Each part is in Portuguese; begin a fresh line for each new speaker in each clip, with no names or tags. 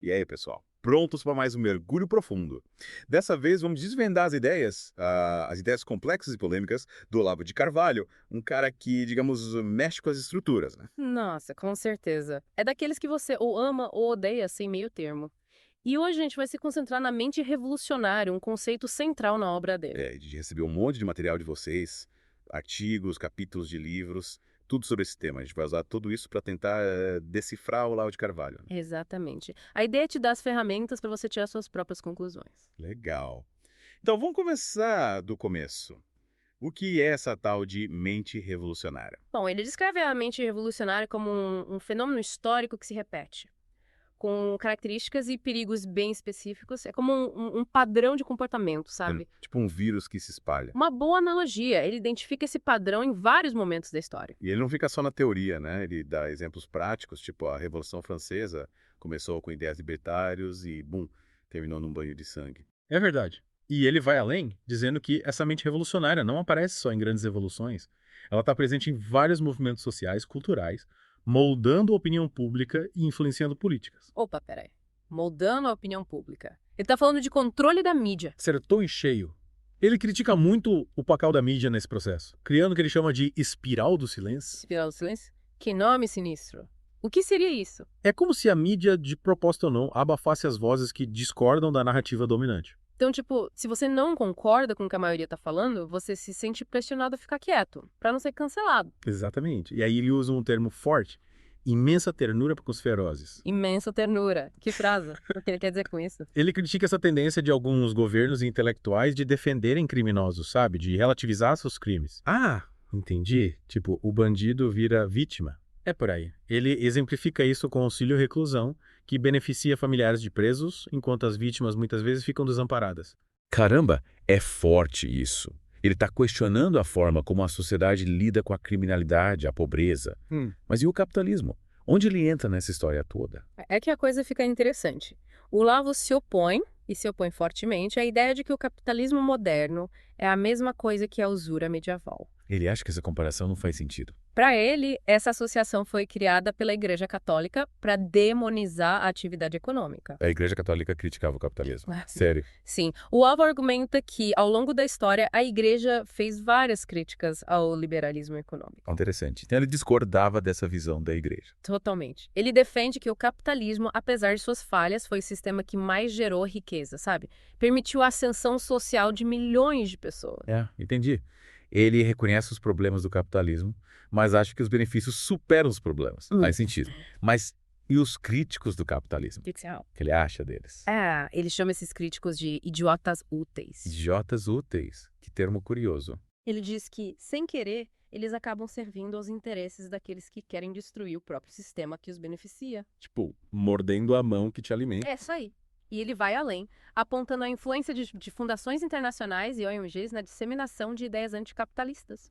E aí, pessoal? Prontos para mais um mergulho profundo. Dessa vez vamos desvendar as ideias complexas e polêmicas do Olavo de Carvalho, um cara que, digamos, mexe com as estruturas, né?
Nossa, com certeza. É daqueles que você ou ama ou odeia sem meio termo. E hoje a gente vai se concentrar na mente revolucionária, um conceito central na obra dele.
É, de receber um monte de material de vocês, artigos, capítulos de livros, tudo sobre esse tema. A gente vai usar tudo isso para tentar decifrar o Olavo de Carvalho, né?
Exatamente. A ideia é te dar as ferramentas para você tirar suas próprias conclusões.
Legal. Então vamos começar do começo. O que é essa tal de mente revolucionária?
Bom, ele descreve a mente revolucionária como um fenômeno histórico que se repete, com características e perigos bem específicos. É como um padrão de comportamento,
É
sabe?
tipo um vírus que se espalha.
Uma boa analogia. Ele identifica esse padrão em vários momentos da história.
E ele não fica só na teoria, né? Ele dá exemplos práticos, tipo a Revolução Francesa começou com ideias libertários e, bum, terminou num banho de sangue.
É verdade. E ele vai além, dizendo que essa mente revolucionária não aparece só em grandes revoluções. Ela está presente em vários movimentos sociais, culturais, moldando a opinião pública e influenciando políticas.
Opa, peraí. Moldando a opinião pública. Ele tá falando de controle da mídia.
Acertou em cheio. Ele critica muito o papel da mídia nesse processo, criando o que ele chama de espiral do silêncio.
Espiral do silêncio? Que nome sinistro. O que seria isso?
É como se a mídia, de propósito ou não, abafasse as vozes que discordam da narrativa dominante.
Então, tipo, se você não concorda com o que a maioria tá falando, você se sente pressionado a ficar quieto, pra não ser cancelado.
Exatamente. E aí ele usa um termo forte, imensa ternura com os ferozes.
Imensa ternura. Que frase. O que ele quer dizer com isso?
Ele critica essa tendência de alguns governos e intelectuais de defenderem criminosos, sabe? De relativizar seus crimes. Ah, entendi. Tipo, o bandido vira vítima. É por aí. Ele exemplifica isso com auxílio-reclusão, que beneficia familiares de presos, enquanto as vítimas muitas vezes ficam desamparadas.
Caramba, é forte isso. Ele está questionando a forma como a sociedade lida com a criminalidade, a pobreza. Mas e o capitalismo? Onde ele entra nessa história toda?
É que a coisa fica interessante. O Lavo se opõe, e se opõe fortemente, à ideia de que o capitalismo moderno é a mesma coisa que a usura medieval.
Ele acha que essa comparação não faz sentido.
Para ele, essa associação foi criada pela Igreja Católica para demonizar a atividade econômica.
A Igreja Católica criticava o capitalismo.
Ah,
Sério.
sim, o Alvo argumenta que, ao longo da história, a Igreja fez várias críticas ao liberalismo econômico.
Interessante. Então ele discordava dessa visão da Igreja.
Totalmente. Ele defende que o capitalismo, apesar de suas falhas, foi o sistema que mais gerou riqueza, sabe? Permitiu a ascensão social de milhões de pessoas.
Entendi. Ele reconhece os problemas do capitalismo, mas acha que os benefícios superam os problemas. Faz sentido. Mas e os críticos do capitalismo?
Que você acha?
O que ele acha deles?
Ele chama esses críticos de idiotas úteis.
Idiotas úteis. Que termo curioso.
Ele diz que, sem querer, eles acabam servindo aos interesses daqueles que querem destruir o próprio sistema que os beneficia.
Tipo, mordendo a mão que te alimenta.
É isso aí. E ele vai além, apontando a influência de fundações internacionais e ONGs na disseminação de ideias anticapitalistas.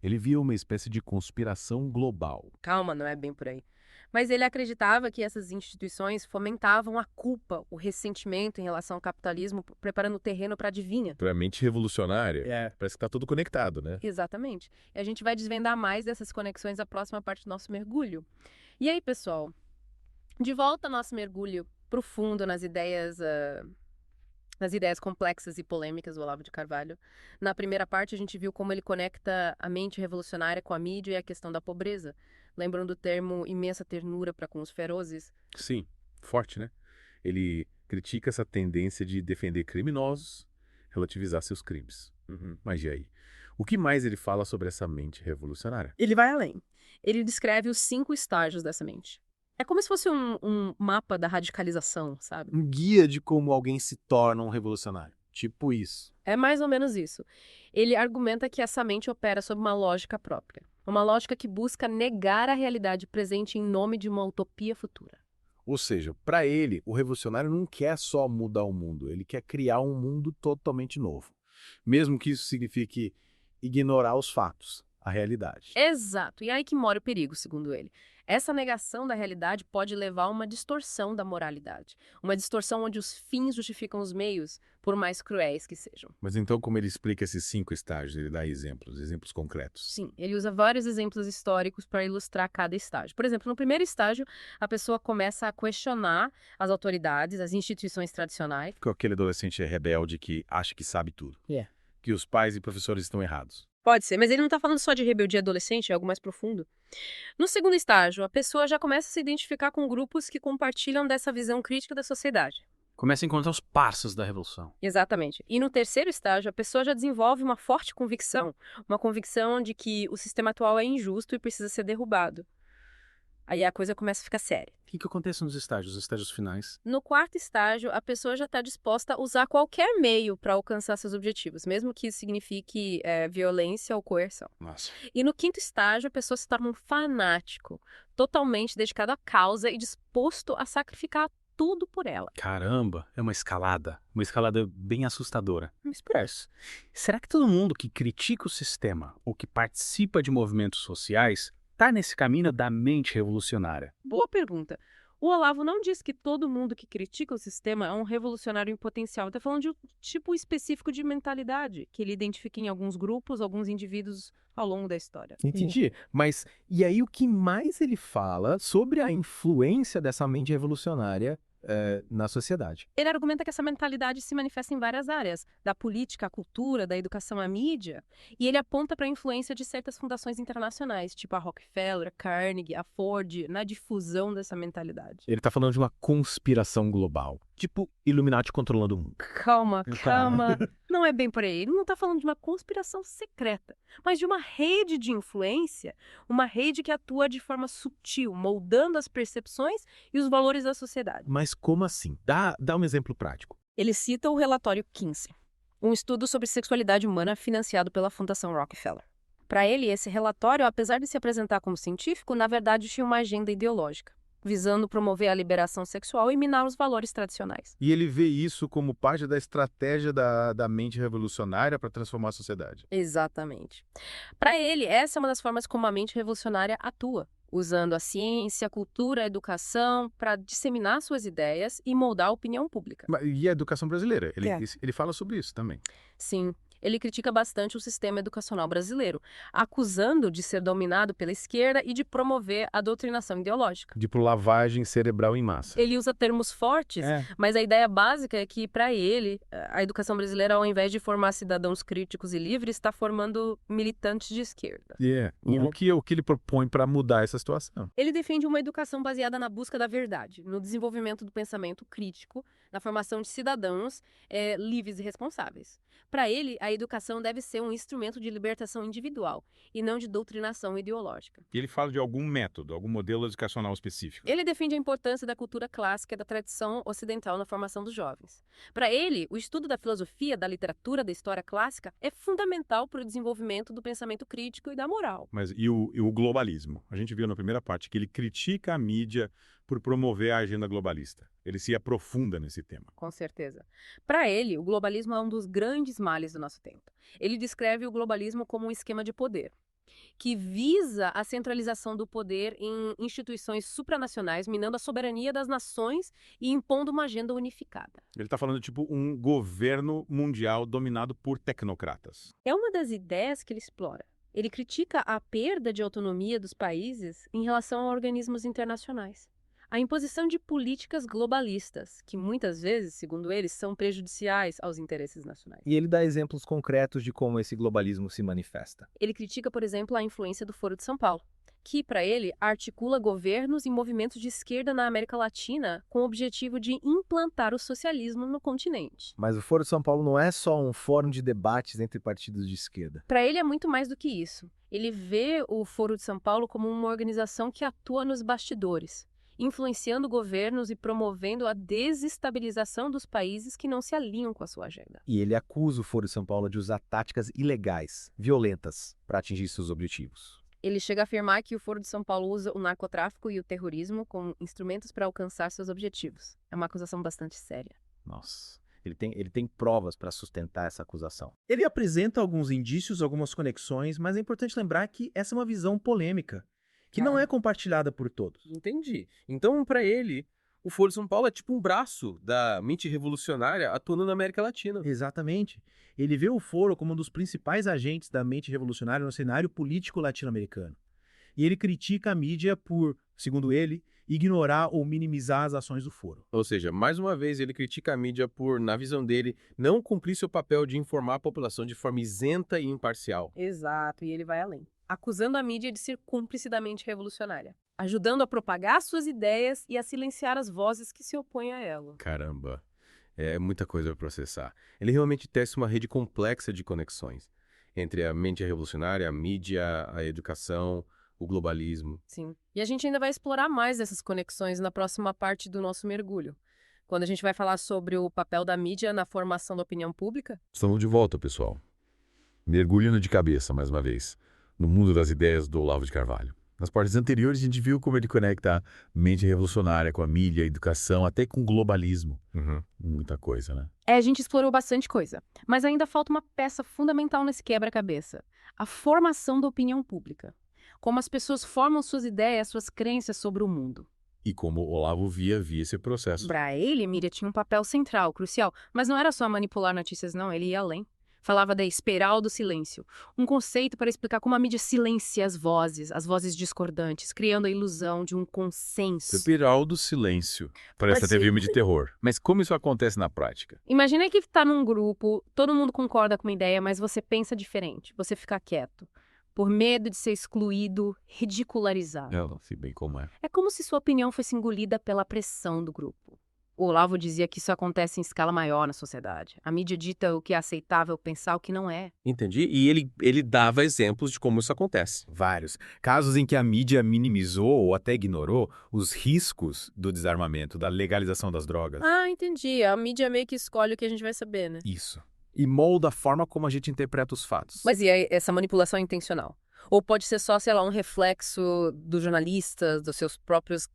Ele via uma espécie de conspiração global.
Calma, não é bem por aí. Mas ele acreditava que essas instituições fomentavam a culpa, o ressentimento em relação ao capitalismo, preparando o terreno para a adivinha.
Pra mente revolucionária, parece que tá tudo conectado, né?
Exatamente. E a gente vai desvendar mais dessas conexões na próxima parte do nosso mergulho. E aí, pessoal, de volta ao nosso mergulho profundo nas ideias complexas e polêmicas do Olavo de Carvalho. Na primeira parte, a gente viu como ele conecta a mente revolucionária com a mídia e a questão da pobreza. Lembram do termo imensa ternura para com os ferozes?
Sim, forte, né? Ele critica essa tendência de defender criminosos, relativizar seus crimes. Mas e aí? O que mais ele fala sobre essa mente revolucionária?
Ele vai além. Ele descreve os 5 estágios dessa mente. É como se fosse um mapa da radicalização, sabe?
Um guia de como alguém se torna um revolucionário. Tipo isso.
É mais ou menos isso. Ele argumenta que essa mente opera sob uma lógica própria. Uma lógica que busca negar a realidade presente em nome de uma utopia futura.
Ou seja, para ele, o revolucionário não quer só mudar o mundo, ele quer criar um mundo totalmente novo. Mesmo que isso signifique ignorar os fatos, a realidade.
Exato. E aí que mora o perigo, segundo ele. Essa negação da realidade pode levar a uma distorção da moralidade. Uma distorção onde os fins justificam os meios, por mais cruéis que sejam.
Mas então como ele explica esses 5 estágios? Ele dá exemplos concretos.
Sim, ele usa vários exemplos históricos para ilustrar cada estágio. Por exemplo, no primeiro estágio, a pessoa começa a questionar as autoridades, as instituições tradicionais.
Com aquele adolescente rebelde que acha que sabe tudo.
É.
Que os pais e professores estão errados.
Pode ser, mas ele não está falando só de rebeldia adolescente, é algo mais profundo. No segundo estágio, a pessoa já começa a se identificar com grupos que compartilham dessa visão crítica da sociedade.
Começa a encontrar os parças da revolução.
Exatamente. E no terceiro estágio, a pessoa já desenvolve uma forte convicção. Uma convicção de que o sistema atual é injusto e precisa ser derrubado. Aí a coisa começa a ficar séria.
O que acontece nos estágios, os estágios finais?
No quarto estágio, a pessoa já está disposta a usar qualquer meio para alcançar seus objetivos, mesmo que isso signifique violência ou coerção.
Nossa.
E no quinto estágio, a pessoa se torna um fanático, totalmente dedicado à causa e disposto a sacrificar tudo por ela.
Caramba, é uma escalada bem assustadora. Mas parece, será que todo mundo que critica o sistema ou que participa de movimentos sociais está nesse caminho da mente revolucionária?
Boa pergunta. O Olavo não diz que todo mundo que critica o sistema é um revolucionário em potencial. Está falando de um tipo específico de mentalidade, que ele identifica em alguns grupos, alguns indivíduos ao longo da história.
Entendi. Mas e aí o que mais ele fala sobre a influência dessa mente revolucionária na sociedade?
Ele argumenta que essa mentalidade se manifesta em várias áreas, da política à cultura, da educação à mídia, e ele aponta para a influência de certas fundações internacionais, tipo a Rockefeller, a Carnegie, a Ford, na difusão dessa mentalidade.
Ele tá falando de uma conspiração global. Tipo Illuminati controlando o mundo.
Calma. Não é bem por aí. Ele não está falando de uma conspiração secreta, mas de uma rede de influência, uma rede que atua de forma sutil, moldando as percepções e os valores da sociedade.
Mas como assim? Dá um exemplo prático.
Ele cita o relatório Kinsey, um estudo sobre sexualidade humana financiado pela Fundação Rockefeller. Para ele, esse relatório, apesar de se apresentar como científico, na verdade tinha uma agenda ideológica, visando promover a liberação sexual e minar os valores tradicionais.
E ele vê isso como parte da estratégia da mente revolucionária para transformar a sociedade.
Exatamente. Para ele, essa é uma das formas como a mente revolucionária atua, usando a ciência, a cultura, a educação para disseminar suas ideias e moldar a opinião pública.
E a educação brasileira? Ele fala sobre isso também.
Sim. Ele critica bastante o sistema educacional brasileiro, acusando de ser dominado pela esquerda e de promover a doutrinação ideológica.
Tipo lavagem cerebral em massa.
Ele usa termos fortes, mas a ideia básica é que, para ele, a educação brasileira, ao invés de formar cidadãos críticos e livres, está formando militantes de esquerda.
O que ele propõe para mudar essa situação?
Ele defende uma educação baseada na busca da verdade, no desenvolvimento do pensamento crítico, na formação de cidadãos livres e responsáveis. Para ele, a educação deve ser um instrumento de libertação individual e não de doutrinação ideológica.
E ele fala de algum método, algum modelo educacional específico.
Ele defende a importância da cultura clássica e da tradição ocidental na formação dos jovens. Para ele, o estudo da filosofia, da literatura, da história clássica é fundamental para o desenvolvimento do pensamento crítico e da moral.
Mas e o globalismo? A gente viu na primeira parte que ele critica a mídia por promover a agenda globalista. Ele se aprofunda nesse tema.
Com certeza. Para ele, o globalismo é um dos grandes males do nosso tempo. Ele descreve o globalismo como um esquema de poder, que visa a centralização do poder em instituições supranacionais, minando a soberania das nações e impondo uma agenda unificada.
Ele está falando tipo um governo mundial dominado por tecnocratas.
É uma das ideias que ele explora. Ele critica a perda de autonomia dos países em relação a organismos internacionais. A imposição de políticas globalistas, que muitas vezes, segundo eles, são prejudiciais aos interesses nacionais.
E ele dá exemplos concretos de como esse globalismo se manifesta.
Ele critica, por exemplo, a influência do Foro de São Paulo, que, para ele, articula governos e movimentos de esquerda na América Latina com o objetivo de implantar o socialismo no continente.
Mas o Foro de São Paulo não é só um fórum de debates entre partidos de esquerda.
Para ele é muito mais do que isso. Ele vê o Foro de São Paulo como uma organização que atua nos bastidores, influenciando governos e promovendo a desestabilização dos países que não se alinham com a sua agenda.
E ele acusa o Foro de São Paulo de usar táticas ilegais, violentas, para atingir seus objetivos.
Ele chega a afirmar que o Foro de São Paulo usa o narcotráfico e o terrorismo como instrumentos para alcançar seus objetivos. É uma acusação bastante séria.
Nossa, ele tem provas para sustentar essa acusação.
Ele apresenta alguns indícios, algumas conexões, mas é importante lembrar que essa é uma visão polêmica,
que não é compartilhada por todos.
Entendi. Então, para ele, o Foro de São Paulo é tipo um braço da mente revolucionária atuando na América Latina.
Exatamente. Ele vê o Foro como um dos principais agentes da mente revolucionária no cenário político latino-americano. E ele critica a mídia por, segundo ele, ignorar ou minimizar as ações do Foro.
Ou seja, mais uma vez ele critica a mídia por, na visão dele, não cumprir seu papel de informar a população de forma isenta e imparcial.
Exato, e ele vai além, acusando a mídia de ser cúmplice da mente revolucionária, ajudando a propagar suas ideias e a silenciar as vozes que se opõem a ela.
Caramba, é muita coisa para processar. Ele realmente tece uma rede complexa de conexões entre a mente revolucionária, a mídia, a educação, o globalismo.
Sim. E a gente ainda vai explorar mais essas conexões na próxima parte do nosso mergulho, quando a gente vai falar sobre o papel da mídia na formação da opinião pública.
Estamos de volta, pessoal. Mergulhando de cabeça, mais uma vez, no mundo das ideias do Olavo de Carvalho. Nas partes anteriores, a gente viu como ele conecta a mente revolucionária com a mídia, a educação, até com o globalismo. Muita coisa, né?
A gente explorou bastante coisa, mas ainda falta uma peça fundamental nesse quebra-cabeça: a formação da opinião pública. Como as pessoas formam suas ideias, suas crenças sobre o mundo.
E como o Olavo via esse processo.
Para ele, a mídia tinha um papel central, crucial, mas não era só manipular notícias, não, ele ia além. Falava da espiral do silêncio, um conceito para explicar como a mídia silencia as vozes discordantes, criando a ilusão de um consenso.
Espiral do silêncio. Parece até filme de terror. Mas como isso acontece na prática?
Imagina que está num grupo, todo mundo concorda com uma ideia, mas você pensa diferente, você fica quieto, por medo de ser excluído, ridicularizado.
Eu não sei bem como é.
É como se sua opinião fosse engolida pela pressão do grupo. O Olavo dizia que isso acontece em escala maior na sociedade. A mídia dita o que é aceitável pensar, o que não é.
Entendi. E ele dava exemplos de como isso acontece.
Vários. Casos em que a mídia minimizou ou até ignorou os riscos do desarmamento, da legalização das drogas.
Ah, entendi. A mídia meio que escolhe o que a gente vai saber, né?
Isso. E molda a forma como a gente interpreta os fatos.
Mas e aí, essa manipulação é intencional? Ou pode ser só, sei lá, um reflexo dos jornalistas, dos seus próprios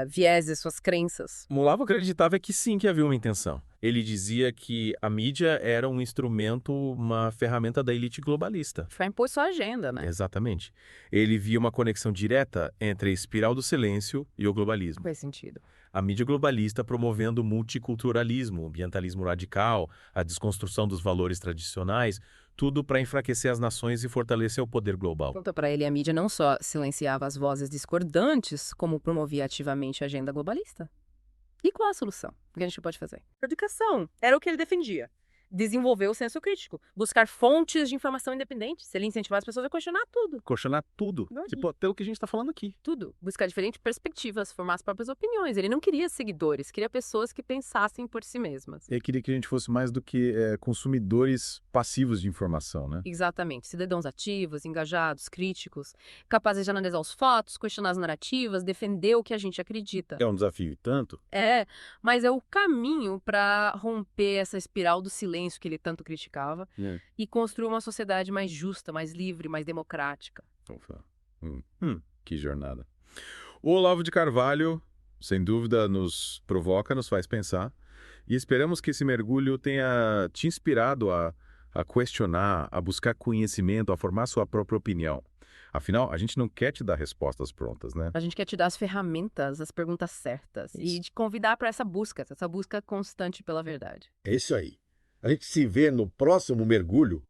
vieses, suas crenças?
O Olavo acreditava que sim, que havia uma intenção. Ele dizia que a mídia era um instrumento, uma ferramenta da elite globalista.
Foi impor sua agenda, né?
Exatamente. Ele via uma conexão direta entre a espiral do silêncio e o globalismo.
Faz sentido.
A mídia globalista promovendo o multiculturalismo, o ambientalismo radical, a desconstrução dos valores tradicionais, tudo para enfraquecer as nações e fortalecer o poder global.
Conta pra ele, a mídia não só silenciava as vozes discordantes, como promovia ativamente a agenda globalista. E qual a solução? O que a gente pode fazer? Educação. Era o que ele defendia. Desenvolver o senso crítico. Buscar fontes de informação independentes. Se ele incentivar as pessoas a questionar tudo.
Questionar tudo. Tipo, até o que a gente tá falando aqui.
Tudo. Buscar diferentes perspectivas, formar as próprias opiniões. Ele não queria seguidores, queria pessoas que pensassem por si mesmas.
Ele queria que a gente fosse mais do que consumidores passivos de informação, né?
Exatamente. Cidadãos ativos, engajados, críticos, capazes de analisar os fatos, questionar as narrativas, defender o que a gente acredita.
É um desafio e tanto.
Mas é o caminho para romper essa espiral do silêncio que ele tanto criticava e construir uma sociedade mais justa, mais livre, mais democrática.
Que jornada. O Olavo de Carvalho, sem dúvida, nos provoca, nos faz pensar. E esperamos que esse mergulho tenha te inspirado a questionar, a buscar conhecimento, a formar sua própria opinião. Afinal, a gente não quer te dar respostas prontas, né?
A gente quer te dar as ferramentas, as perguntas certas.
Isso.
E te convidar para essa busca constante pela verdade.
É isso aí. A gente se vê no próximo mergulho